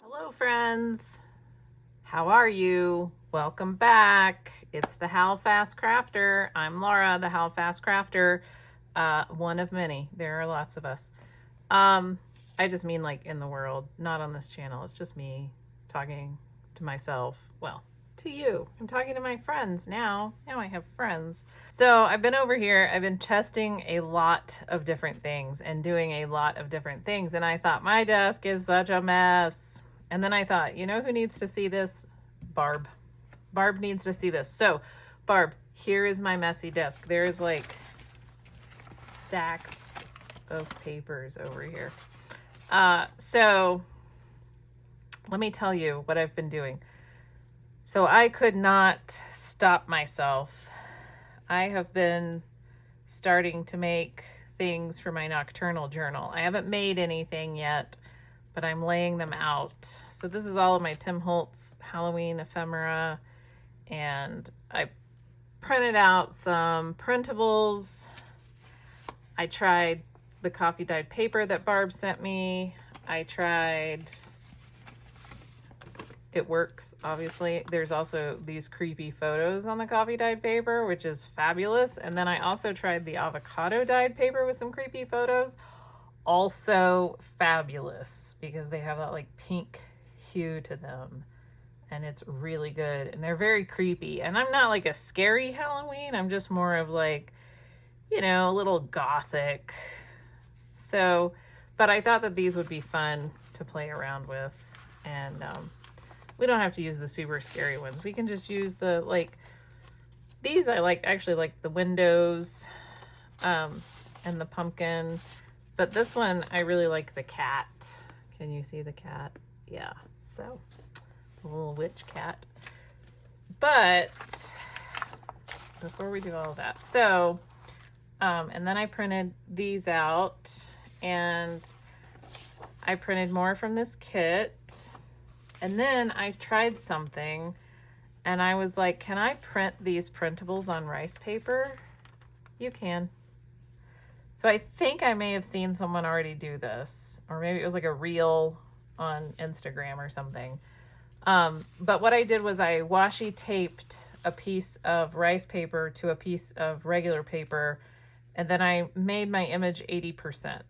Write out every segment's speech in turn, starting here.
Hello friends, how are you? Welcome back. It's the How Fast Crafter. I'm Laura, the How Fast Crafter, one of many. There are lots of us. I just mean like in the world, not on this channel. It's just me talking to myself. Well, to you. I'm talking to my friends now. Now I have friends. So I've been over here. I've been testing a lot of different things and doing a lot of different things. And I thought my desk is such a mess. And then I thought, you know who needs to see this? Barb. Barb needs to see this. So Barb, here is my messy desk. There's like stacks of papers over here. So let me tell you what I've been doing. So I could not stop myself. I have been starting to make things for my nocturnal journal. I haven't made anything yet, but I'm laying them out. So this is all of my Tim Holtz Halloween ephemera, and I printed out some printables. I tried the coffee dyed paper that Barb sent me. I tried, it works, obviously. There's also these creepy photos on the coffee dyed paper, which is fabulous. And then I also tried the avocado dyed paper with some creepy photos. Also fabulous because they have that like pink hue to them. And it's really good. And they're very creepy. And I'm not like a scary Halloween. I'm just more of like, you know, a little gothic. So, but I thought that these would be fun to play around with. And we don't have to use the super scary ones. We can just use the, like, these I like, actually like the windows and the pumpkin. But this one, I really like the cat. Can you see the cat? Yeah, so the little witch cat. But before we do all of that, so, and then I printed these out, and I printed more from this kit. And then I tried something, and I was like, can I print these printables on rice paper? You can. So I think I may have seen someone already do this, or maybe it was like a reel on Instagram or something. But what I did was I washi taped a piece of rice paper to a piece of regular paper, and then I made my image 80%.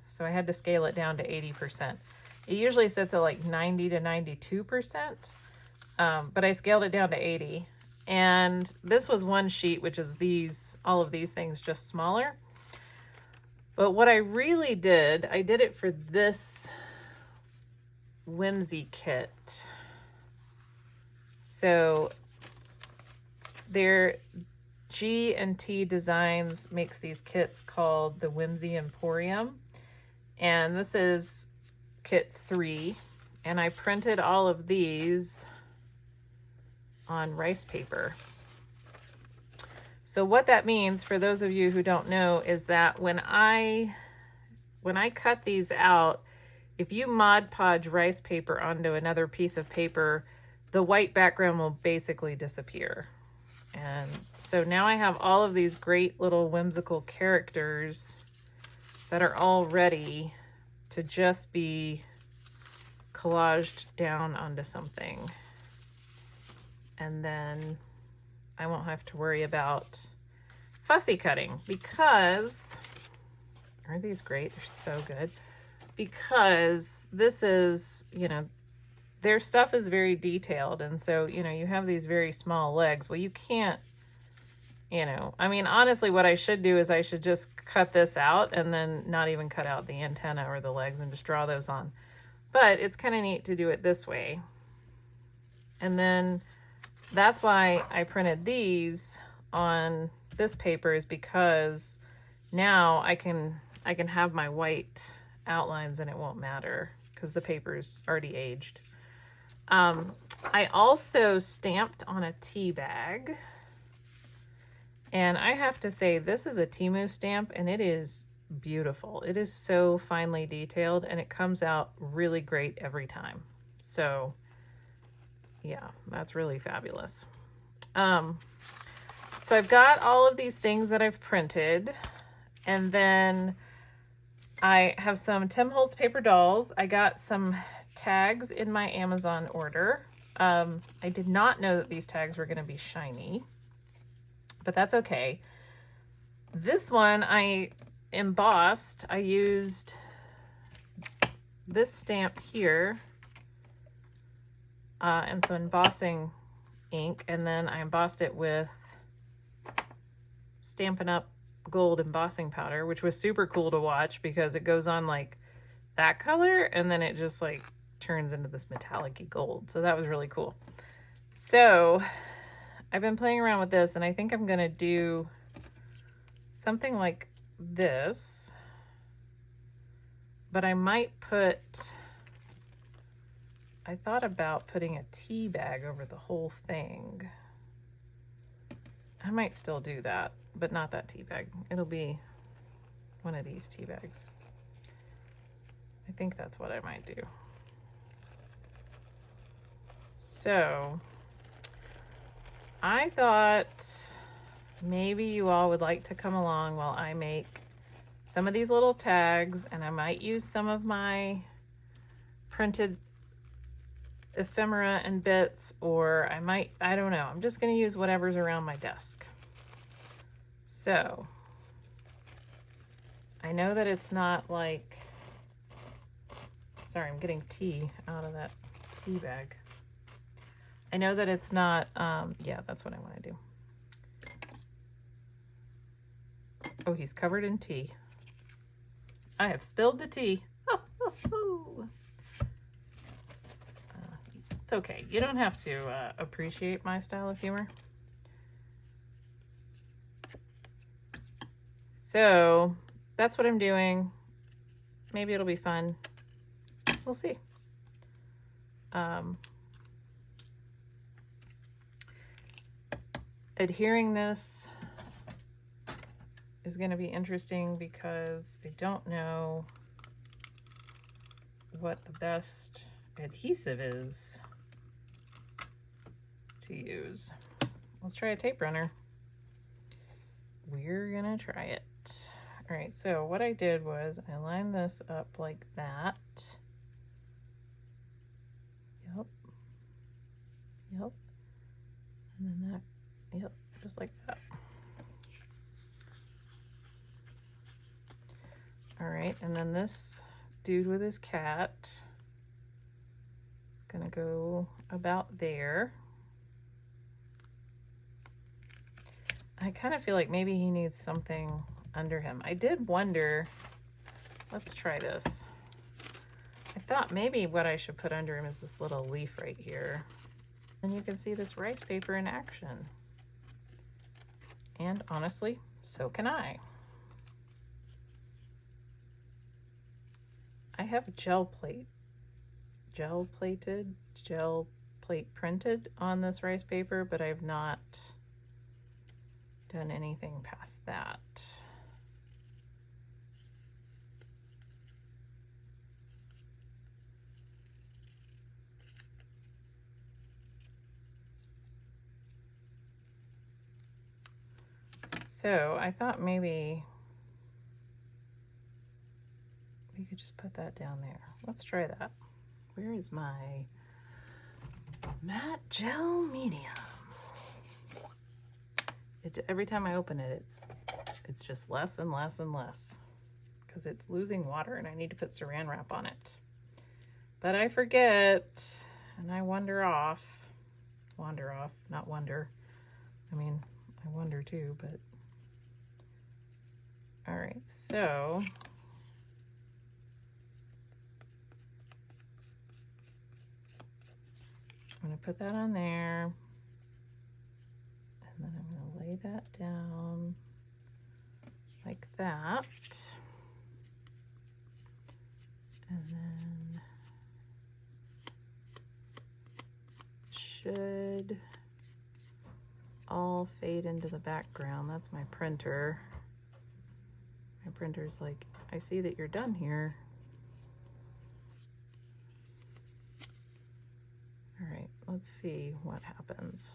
So I had to scale it down to 80%. It usually sits at like 90 to 92%, but I scaled it down to 80. And this was one sheet, which is these, all of these things just smaller. But what I really did, I did it for this whimsy kit. So their G&T Designs makes these kits called the Whimsy Emporium. And this is kit 3. And I printed all of these on rice paper. So what that means, for those of you who don't know, is that when I cut these out, if you Mod Podge rice paper onto another piece of paper, the white background will basically disappear. And so now I have all of these great little whimsical characters that are all ready to just be collaged down onto something. And then I won't have to worry about fussy cutting, because, aren't these great? They're so good. Because this is, you know, their stuff is very detailed. And so, you know, you have these very small legs. Well, you can't, you know, I mean, honestly, what I should do is I should just cut this out and then not even cut out the antenna or the legs and just draw those on. But it's kind of neat to do it this way. And then that's why I printed these on this paper, is because now I can have my white outlines and it won't matter because the paper's already aged. I also stamped on a tea bag, and I have to say this is a Temu stamp, and it is beautiful. It is so finely detailed, and it comes out really great every time. So yeah, that's really fabulous. So I've got all of these things that I've printed, and then I have some Tim Holtz paper dolls. I got some tags in my Amazon order. I did not know that these tags were going to be shiny, but that's okay. This one I embossed. I used this stamp here and some embossing ink, and then I embossed it with Stampin' Up! Gold embossing powder, which was super cool to watch because it goes on like that color and then it just like turns into this metallic-y gold. So that was really cool. So I've been playing around with this, and I think I'm gonna do something like this, but I might put, I thought about putting a tea bag over the whole thing. I might still do that, but not that tea bag. It'll be one of these tea bags. I think that's what I might do. So I thought maybe you all would like to come along while I make some of these little tags, and I might use some of my printed ephemera and bits, or I might, I don't know. I'm just going to use whatever's around my desk. So I know that it's not like, sorry, I'm getting tea out of that tea bag. I know that it's not, yeah, that's what I want to do. Oh, he's covered in tea. I have spilled the tea. It's okay. You don't have to appreciate my style of humor. So that's what I'm doing. Maybe it'll be fun. We'll see. Adhering this is going to be interesting because I don't know what the best adhesive is to use. Let's try a tape runner. We're gonna try it. All right, so what I did was I lined this up like that. Yep. Yep. And then that, yep, just like that. All right, and then this dude with his cat is gonna go about there. I kind of feel like maybe he needs something under him. I did wonder, let's try this. I thought maybe what I should put under him is this little leaf right here. And you can see this rice paper in action. And honestly, so can I. I have gel plate printed on this rice paper, but I've not done anything past that. So I thought maybe we could just put that down there. Let's try that. Where is my matte gel medium? Every time I open it, it's just less and less and less because it's losing water and I need to put saran wrap on it. But I forget and I wander off, not wonder. I mean, I wonder too, but all right, so I'm gonna put that on there. And then I'm going to lay that down like that. And then should all fade into the background. That's my printer. My printer's like, I see that you're done here. All right, let's see what happens.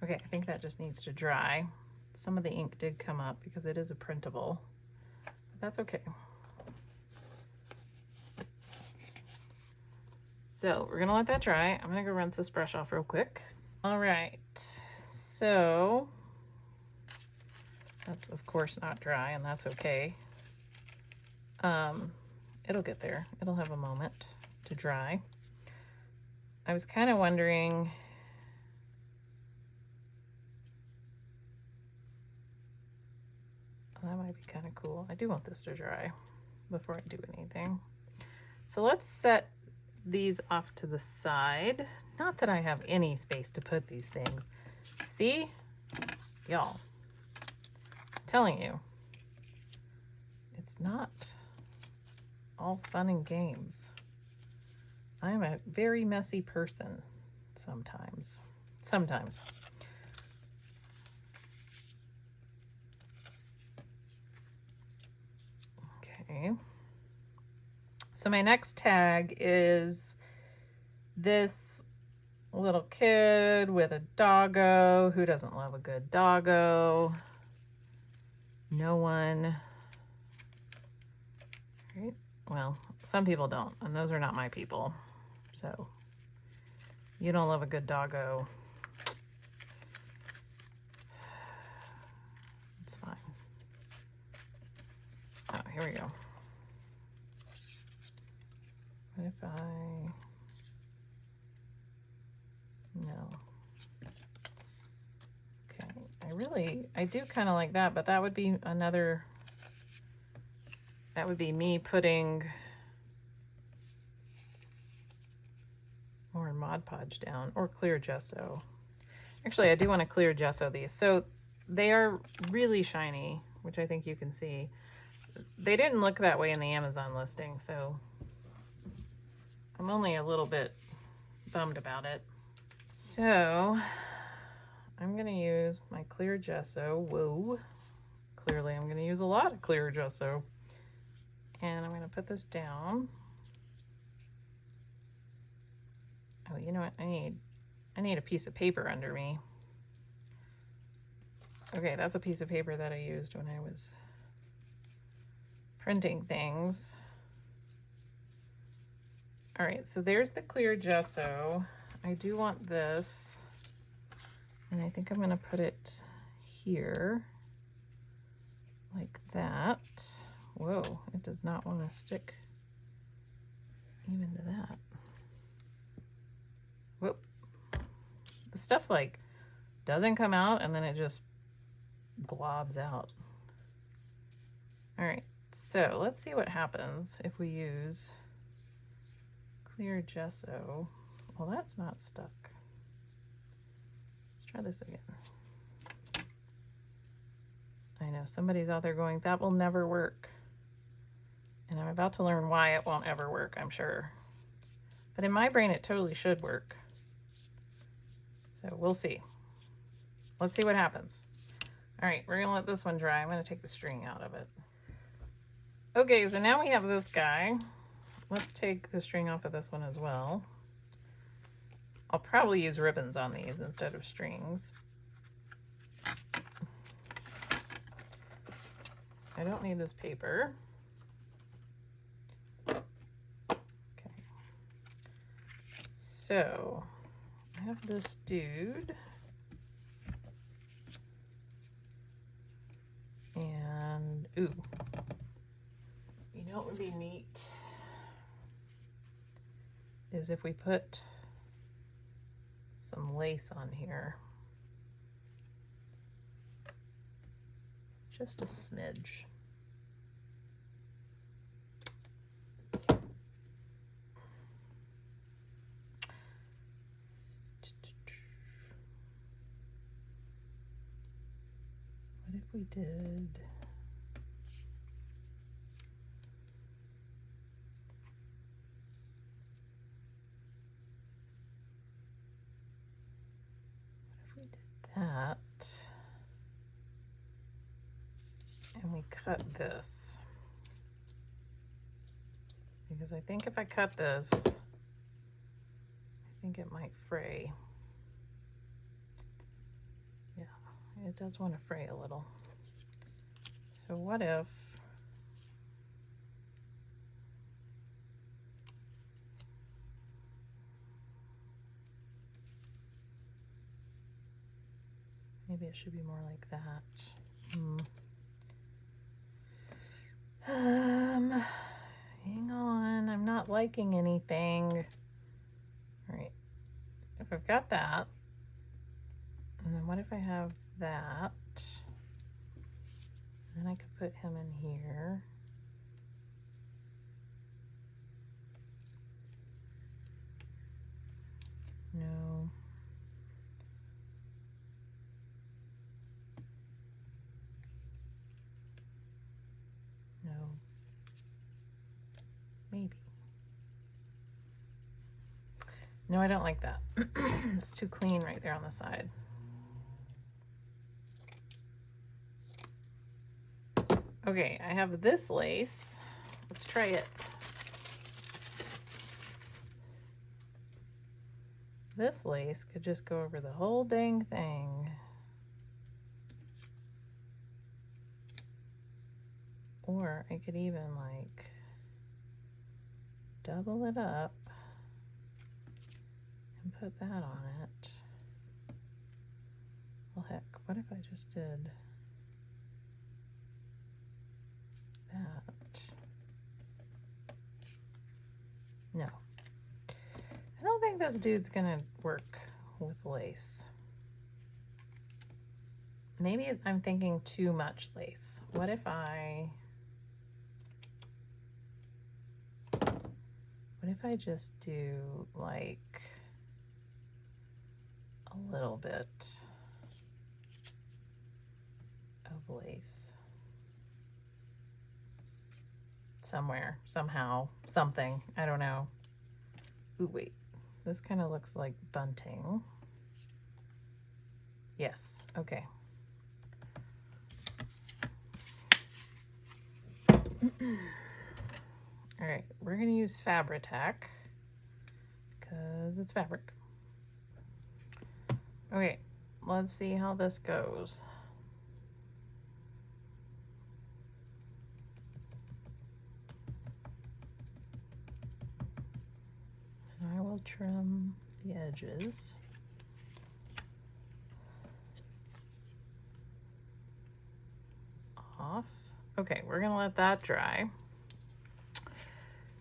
Okay, I think that just needs to dry. some of the ink did come up because it is a printable. But that's okay. So we're gonna let that dry. I'm gonna go rinse this brush off real quick. All right, so that's of course not dry, and that's okay. It'll get there. It'll have a moment to dry. I was kind of wondering, that might be kind of cool. I do want this to dry before I do anything. So let's set these off to the side. Not that I have any space to put these things. See? Y'all, I'm telling you, it's not all fun and games. I'm a very messy person sometimes. Okay. So my next tag is this little kid with a doggo. Who doesn't love a good doggo? No one. Right? Well, some people don't, and those are not my people. So you don't love a good doggo. It's fine. Oh, here we go. What if no. Okay, I do kind of like that, but that would be another, that would be me putting more Mod Podge down or clear gesso. Actually, I do want to clear gesso these. So they are really shiny, which I think you can see. They didn't look that way in the Amazon listing, so I'm only a little bit bummed about it. So I'm going to use my clear gesso. Whoa. Clearly I'm going to use a lot of clear gesso. And I'm going to put this down. Oh, you know what? I need a piece of paper under me. Okay, that's a piece of paper that I used when I was printing things. All right, so there's the clear gesso. I do want this, and I think I'm gonna put it here like that. Whoa, it does not want to stick even to that. Whoop. The stuff like doesn't come out and then it just globs out. All right, so let's see what happens if we use clear gesso. Well, that's not stuck. Let's try this again. I know somebody's out there going, that will never work. And I'm about to learn why it won't ever work, I'm sure. But in my brain, it totally should work. So we'll see. Let's see what happens. All right, we're gonna let this one dry. I'm gonna take the string out of it. Okay, so now we have this guy. Let's take the string off of this one as well. I'll probably use ribbons on these instead of strings. I don't need this paper. Okay. So I have this dude. And, ooh, you know what would be neat is if we put some lace on here. Just a smidge. What if we did? That, and we cut this, because I think if I cut this, I think it might fray. Yeah, it does want to fray a little. So what if maybe it should be more like that? Hang on, I'm not liking anything. All right, if I've got that, and then what if I have that? Then I could put him in here. No. No. Maybe. No, I don't like that. It's too clean right there on the side. Okay, I have this lace. Let's try it. This lace could just go over the whole dang thing. Or I could even like double it up and put that on it. Well, heck, what if I just did that? No. I don't think this dude's gonna work with lace. Maybe I'm thinking too much lace. What if I just do like a little bit of lace somewhere, somehow, something, I don't know. Ooh, wait, this kind of looks like bunting. Yes, okay. All right, we're gonna use Fabri-Tac because it's fabric. Okay, let's see how this goes. And I will trim the edges. Off. Okay, we're gonna let that dry.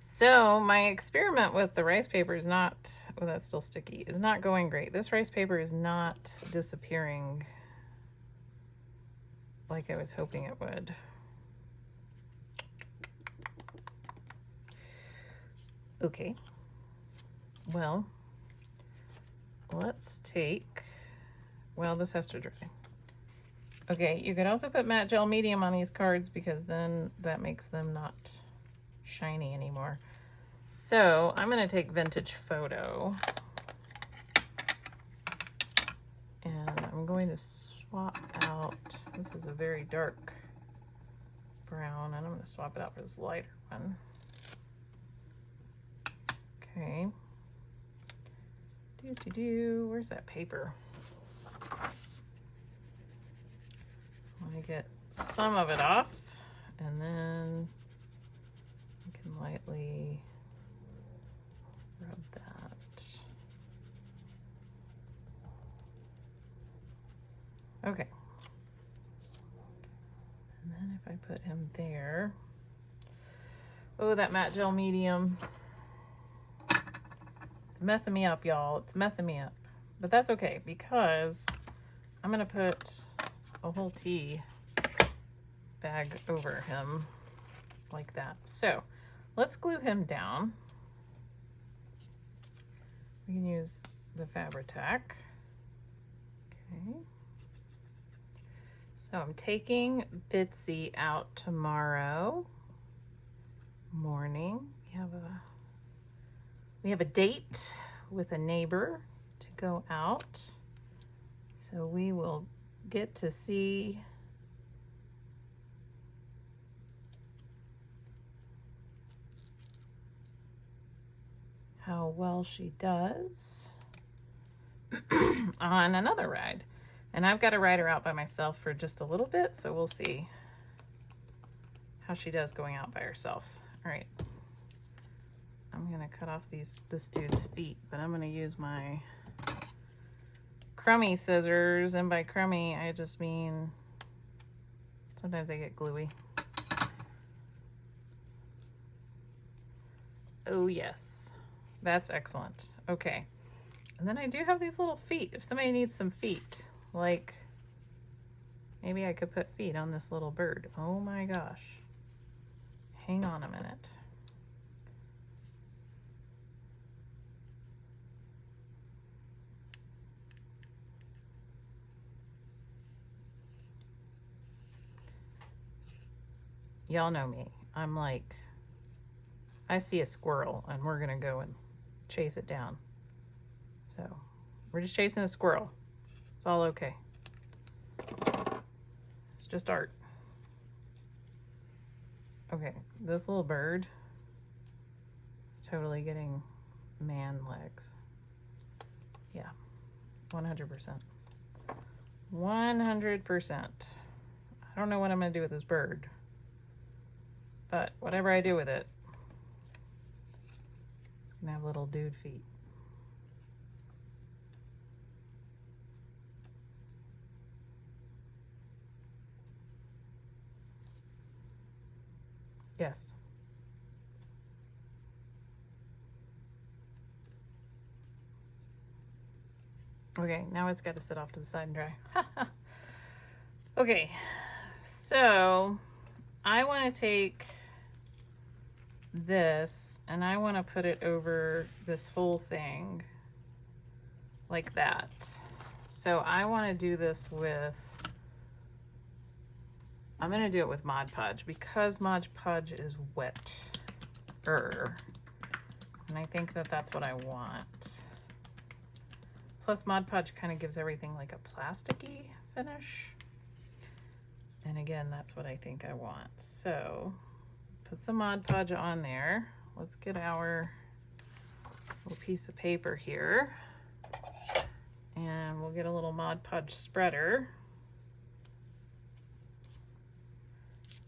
So my experiment with the rice paper is not, oh, that's still sticky, is not going great. This rice paper is not disappearing like I was hoping it would. Okay, well, let's take, well, this has to dry. Okay, you could also put matte gel medium on these cards because then that makes them not shiny anymore. So I'm going to take Vintage Photo and I'm going to swap out, this is a very dark brown, and I'm going to swap it out for this lighter one. Okay. Where's that paper? I want to get some of it off, and then I can lightly rub that. Okay. And then if I put him there, oh, that matte gel medium. It's messing me up, y'all. It's messing me up. But that's okay because I'm gonna put a whole tea bag over him like that. So let's glue him down. We can use the Fabri-Tac. Okay. So I'm taking Bitsy out tomorrow morning. We have a date with a neighbor to go out. So we will get to see how well she does on another ride. And I've got to ride her out by myself for just a little bit, so we'll see how she does going out by herself. All right. I'm gonna cut off this dude's feet, but I'm gonna use my crummy scissors, and by crummy I just mean sometimes they get gluey. Oh yes, that's excellent. Okay, and then I do have these little feet. If somebody needs some feet, like maybe I could put feet on this little bird. Oh my gosh, hang on a minute. Y'all know me. I'm like, I see a squirrel and we're gonna go and chase it down. So we're just chasing a squirrel. It's all okay. It's just art. Okay, this little bird is totally getting man legs. Yeah, 100%. 100%. I don't know what I'm gonna do with this bird, but whatever I do with it, it's gonna have little dude feet. Yes. Okay, now it's got to sit off to the side and dry. Okay, so I want to take this and I want to put it over this whole thing like that. So I want to do this with, I'm going to do it with Mod Podge because Mod Podge is wet. And I think that that's what I want. Plus Mod Podge kind of gives everything like a plasticky finish. And again, that's what I think I want. So put some Mod Podge on there. Let's get our little piece of paper here. And we'll get a little Mod Podge spreader.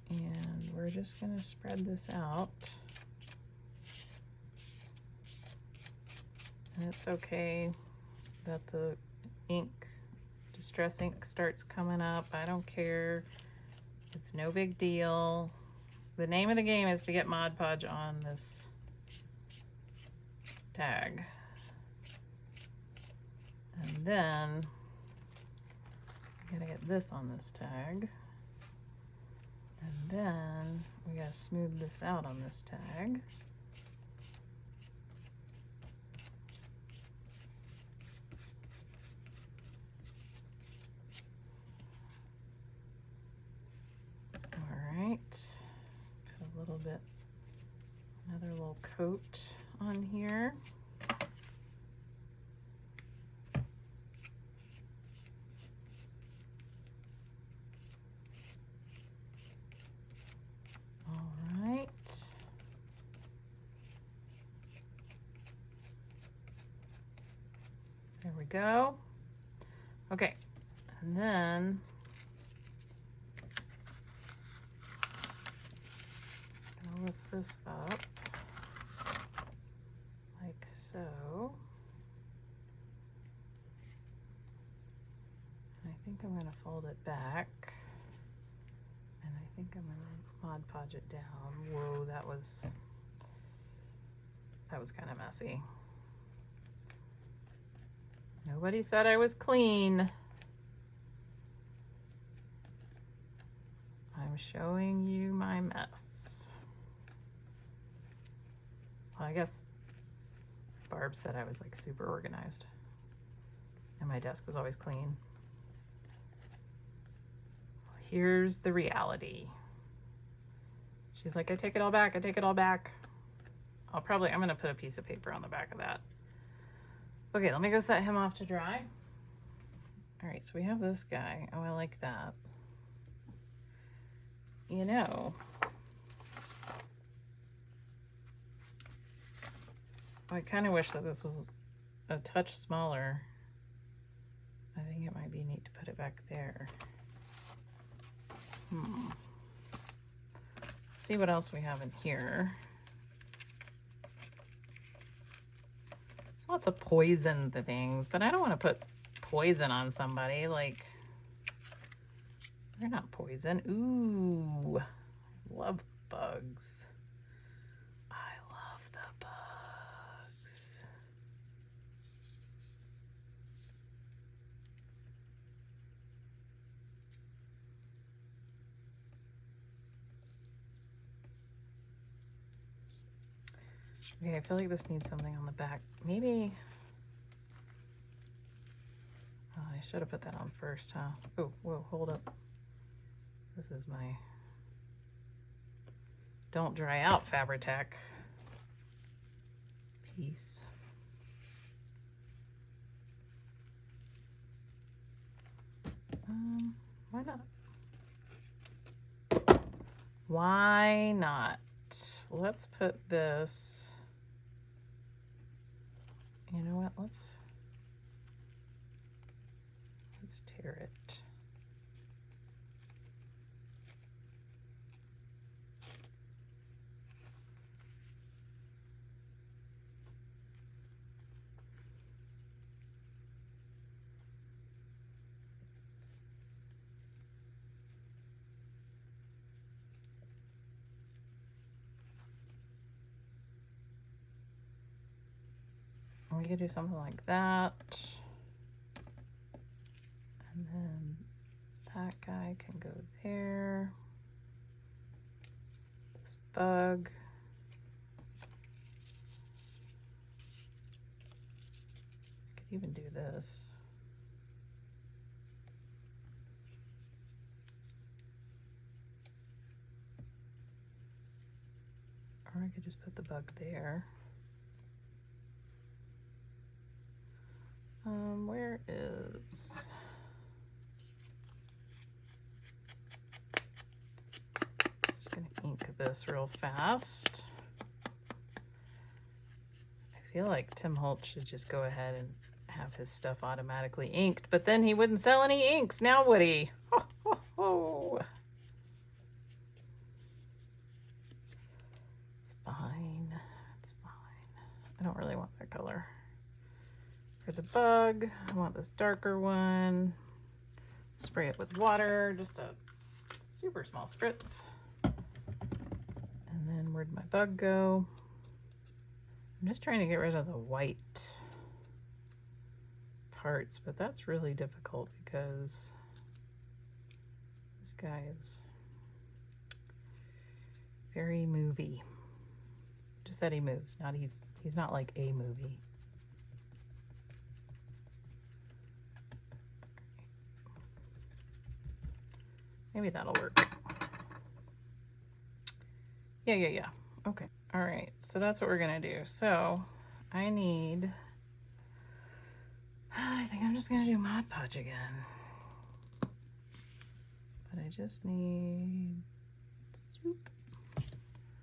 And we're just gonna spread this out. And it's okay that the ink, distress ink starts coming up. I don't care. It's no big deal. The name of the game is to get Mod Podge on this tag. And then we gotta get this on this tag. And then we gotta smooth this out on this tag. All right, put a little bit, another little coat on here. There we go. Okay, and then I'm gonna lift this up like so. And I think I'm gonna fold it back. And I think I'm gonna Mod Podge it down. Whoa, that was kind of messy. Nobody said I was clean. I'm showing you my mess. Well, I guess Barb said I was like super organized and my desk was always clean. Well, here's the reality. She's like, I take it all back. I take it all back. I'm gonna put a piece of paper on the back of that. Okay, let me go set him off to dry. All right, so we have this guy. Oh, I like that. You know, I kind of wish that this was a touch smaller. I think it might be neat to put it back there. Let's see what else we have in here. There's lots of poison things, but I don't want to put poison on somebody. Like, they're not poison. Ooh, I love bugs. I love the bugs. Okay, I feel like this needs something on the back. Maybe, oh, I should have put that on first, huh? Oh, whoa, hold up. This is my don't dry out Fabri-Tac piece. Why not? Why not? Let's put this, you know what, let's tear it. We could do something like that. And then that guy can go there. This bug. I could even do this. Or I could just put the bug there. Where is... Just gonna ink this real fast. I feel like Tim Holt should just go ahead and have his stuff automatically inked, but then he wouldn't sell any inks, now would he? Ho, ho, ho. It's fine, it's fine. I don't really want that color. For the bug, I want this darker one. Spray it with water, just a super small spritz. And then where'd my bug go? I'm just trying to get rid of the white parts, but that's really difficult because this guy is very movie. Just that he moves, not he's not like a movie. Maybe that'll work. Yeah. Okay. All right. So that's what we're gonna do. So I think I'm just gonna do Mod Podge again. But I just need soup.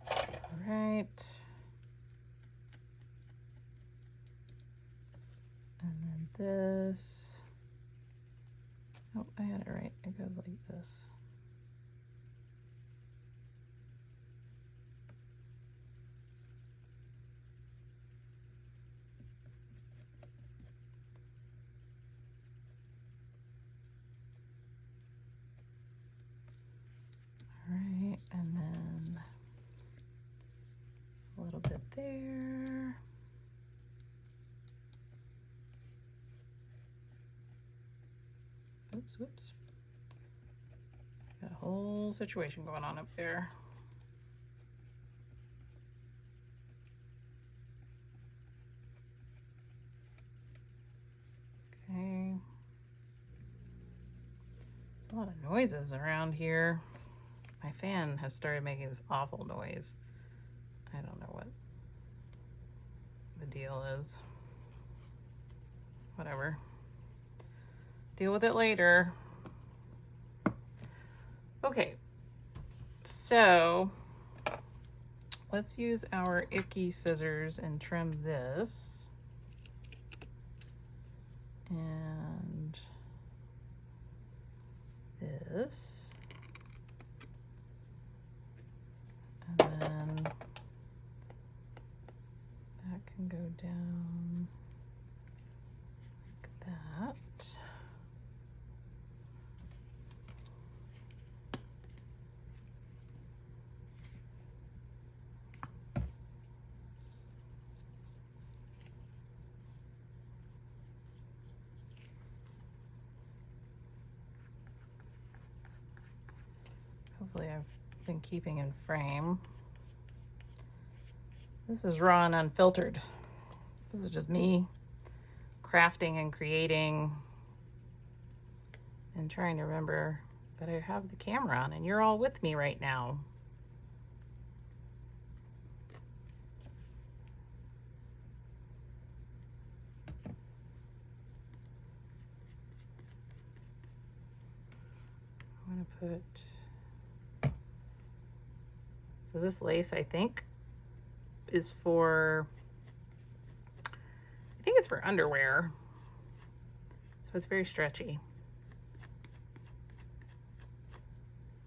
All right. And then this. Oh, I had it right. It goes like this. Right, and then a little bit there. Whoops. Got a whole situation going on up there. Okay. There's a lot of noises around here. My fan has started making this awful noise. I don't know what the deal is. Whatever. Deal with it later. Okay, so let's use our icky scissors and trim this. And this. And then that can go down like that. Hopefully I've been keeping in frame. This is raw and unfiltered. This is just me crafting and creating and trying to remember that I have the camera on and you're all with me right now. I'm gonna put, so this lace I think is for, I think it's for underwear. So it's very stretchy.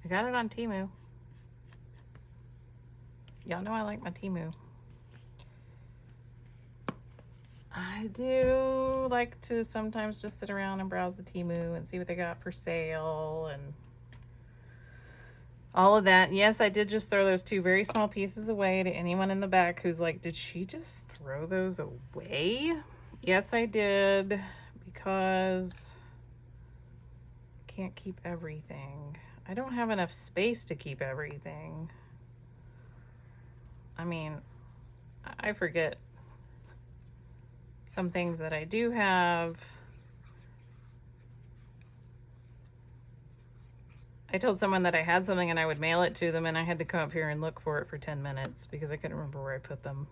I got it on Temu. Y'all know I like my Temu. I do like to sometimes just sit around and browse the Temu and see what they got for sale and all of that. Yes, I did just throw those 2 very small pieces away to anyone in the back who's like, did she just throw those away? Yes, I did, because I can't keep everything. I don't have enough space to keep everything. I mean, I forget some things that I do have. I told someone that I had something and I would mail it to them, and I had to come up here and look for it for 10 minutes because I couldn't remember where I put them.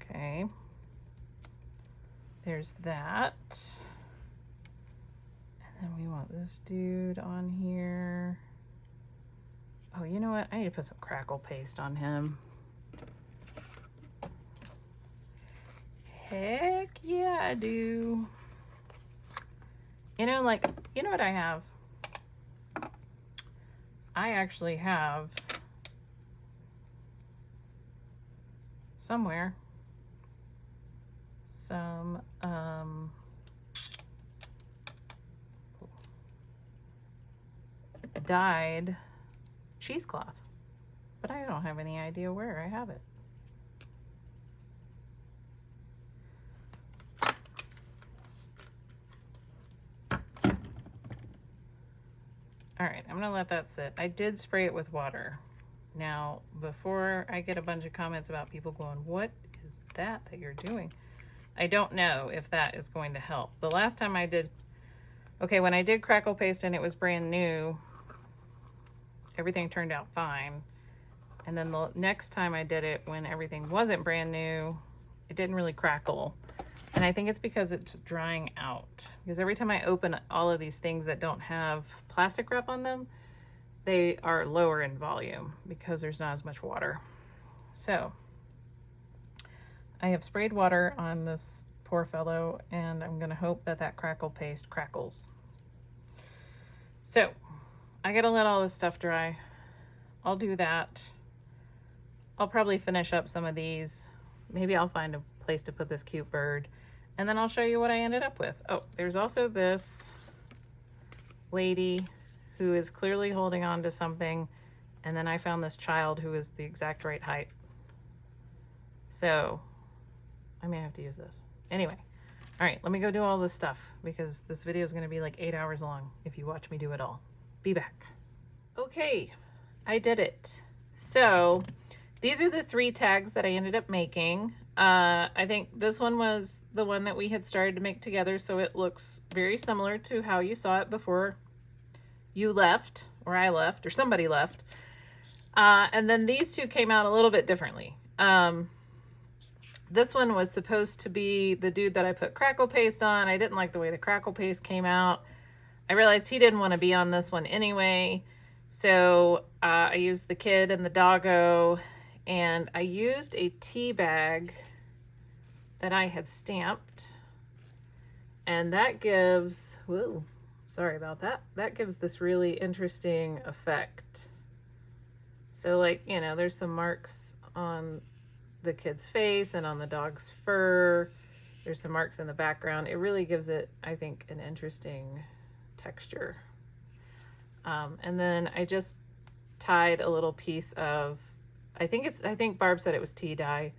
Okay. There's that. And then we want this dude on here. Oh, you know what? I need to put some crackle paste on him. Heck yeah, I do. You know, like, you know what I have? I actually have somewhere some dyed cheesecloth, but I don't have any idea where I have it. All right, I'm gonna let that sit. I did spray it with water. Now, before I get a bunch of comments about people going, what is that you're doing? I don't know if that is going to help. The last time I did, okay, when I did crackle paste and it was brand new, everything turned out fine. And then the next time I did it when everything wasn't brand new, it didn't really crackle. And I think it's because it's drying out. Because every time I open all of these things that don't have plastic wrap on them, they are lower in volume because there's not as much water. So I have sprayed water on this poor fellow, and I'm gonna hope that that crackle paste crackles. So I gotta let all this stuff dry. I'll do that. I'll probably finish up some of these. Maybe I'll find a place to put this cute bird, and then I'll show you what I ended up with. Oh, there's also this lady who is clearly holding on to something, and then I found this child who is the exact right height. So I may have to use this. Anyway, all right, let me go do all this stuff because this video is gonna be like 8 hours long if you watch me do it all. Be back. Okay, I did it. So these are the 3 tags that I ended up making. I think this one was the one that we had started to make together, so it looks very similar to how you saw it before you left, or I left, or somebody left. And then these 2 came out a little bit differently. This one was supposed to be the dude that I put crackle paste on. I didn't like the way the crackle paste came out. I realized he didn't want to be on this one anyway. So I used the kid and the doggo, And I used a tea bag that I had stamped, and that gives, whoa, sorry about that. That gives this really interesting effect. So like, you know, there's some marks on the kid's face and on the dog's fur. There's some marks in the background. It really gives it, I think, an interesting texture. And then I just tied a little piece of, I think Barb said it was tea dye.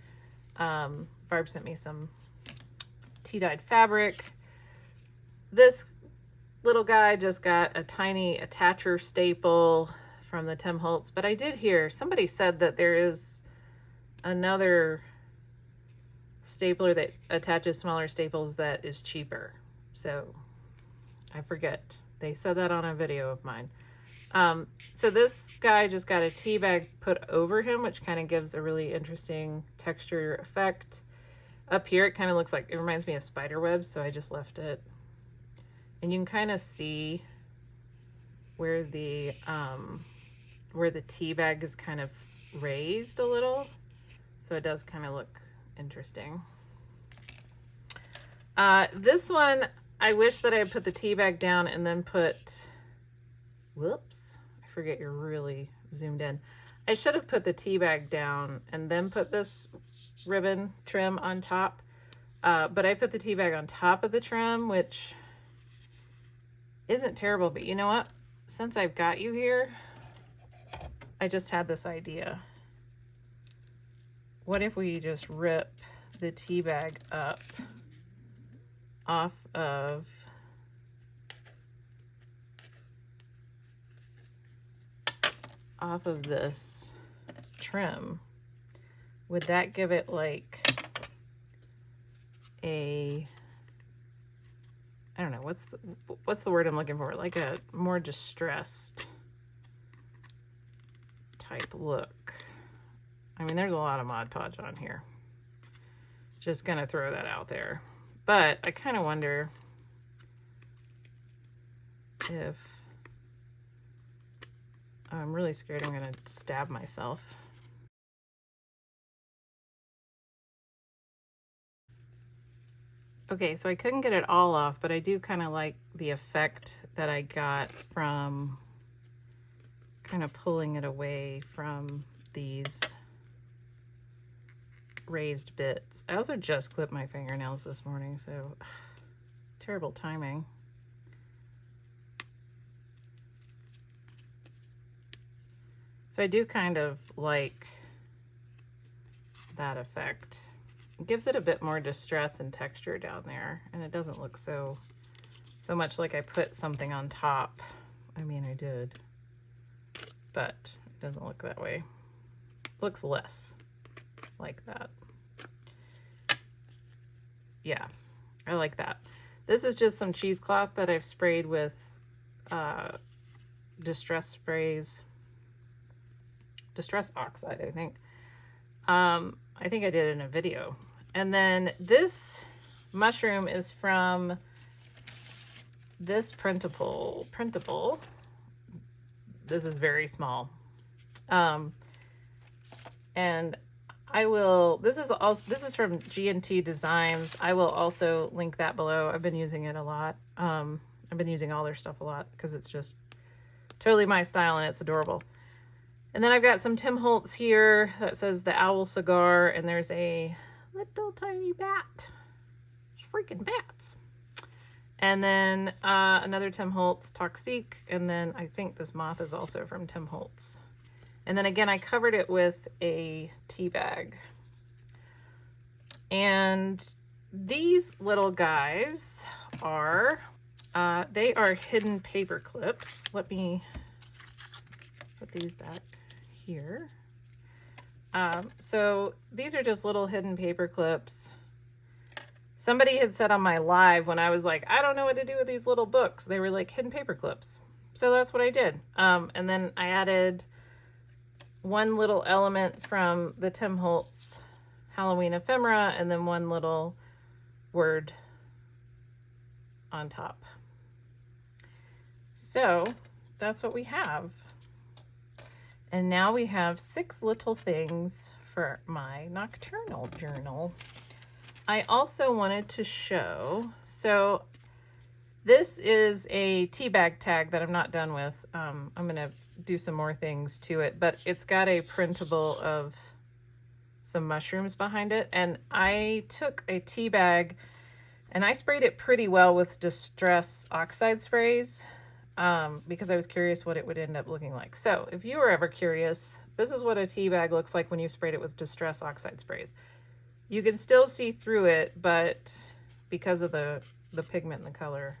Barb sent me some tea dyed fabric. This little guy just got a tiny attacher staple from the Tim Holtz, but I did hear somebody said that there is another stapler that attaches smaller staples that is cheaper. So I forget. They said that on a video of mine. So this guy just got a tea bag put over him, which kind of gives a really interesting texture effect. Up here, it kind of looks like, it reminds me of spider webs, so I just left it. And you can kind of see where the tea bag is kind of raised a little. So it does kind of look interesting. This one, I wish that I had put the tea bag down and then put, whoops, I forget you're really zoomed in. I should have put the tea bag down and then put this ribbon trim on top. But I put the tea bag on top of the trim, which isn't terrible, but you know what? Since I've got you here, I just had this idea. What if we just rip the tea bag up off of this trim? Would that give it like a, I don't know, what's the word I'm looking for? Like a more distressed type look. I mean, there's a lot of Mod Podge on here. Just gonna throw that out there. But I kind of wonder if, I'm really scared I'm gonna stab myself. Okay, so I couldn't get it all off, but I do kind of like the effect that I got from kind of pulling it away from these raised bits. I also just clipped my fingernails this morning, so terrible timing. So I do kind of like that effect. It gives it a bit more distress and texture down there, and it doesn't look so much like I put something on top. I mean, I did, but it doesn't look that way. It looks less like that. Yeah, I like that. This is just some cheesecloth that I've sprayed with distress sprays. Distress oxide, I think. I think I did it in a video. And then this mushroom is from this printable. This is very small. And I will, this is from G&T Designs. I will also link that below. I've been using it a lot. I've been using all their stuff a lot because it's just totally my style and it's adorable. And then I've got some Tim Holtz here that says the Owl Cigar, and there's a little tiny bat. There's freaking bats. And then another Tim Holtz Toxique, and then I think this moth is also from Tim Holtz. And then again, I covered it with a tea bag. And these little guys are, they are hidden paper clips. Let me put these back here. So these are just little hidden paper clips. Somebody had said on my live when I was like, I don't know what to do with these little books. They were like hidden paper clips. So that's what I did. And then I added one little element from the Tim Holtz Halloween ephemera and then one little word on top. So that's what we have. And now we have 6 little things for my nocturnal journal. I also wanted to show, so this is a tea bag tag that I'm not done with. I'm gonna do some more things to it, but it's got a printable of some mushrooms behind it. And I took a tea bag and I sprayed it pretty well with Distress Oxide sprays because I was curious what it would end up looking like. So if you were ever curious, this is what a tea bag looks like when you've sprayed it with Distress Oxide sprays. You can still see through it, but because of the pigment and the color,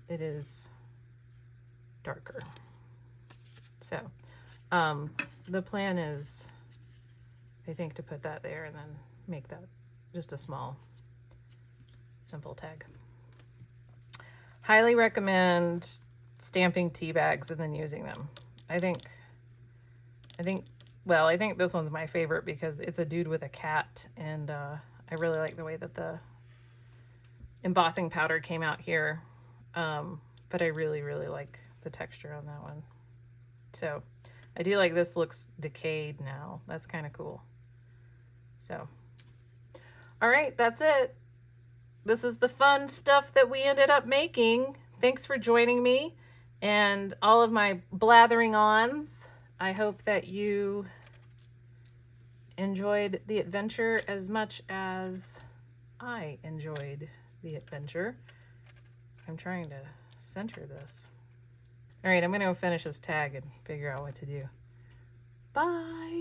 it is darker. So the plan is, I think, to put that there and then make that just a small, simple tag. Highly recommend stamping tea bags and then using them. I think this one's my favorite because it's a dude with a cat, and I really like the way that the embossing powder came out here. But I really, really like the texture on that one. So I do like this looks decayed now. That's kind of cool. So, all right, that's it. This is the fun stuff that we ended up making. Thanks for joining me and all of my blathering ons. I hope that you enjoyed the adventure as much as I enjoyed the adventure. I'm trying to center this. All right, I'm going to finish this tag and figure out what to do. Bye.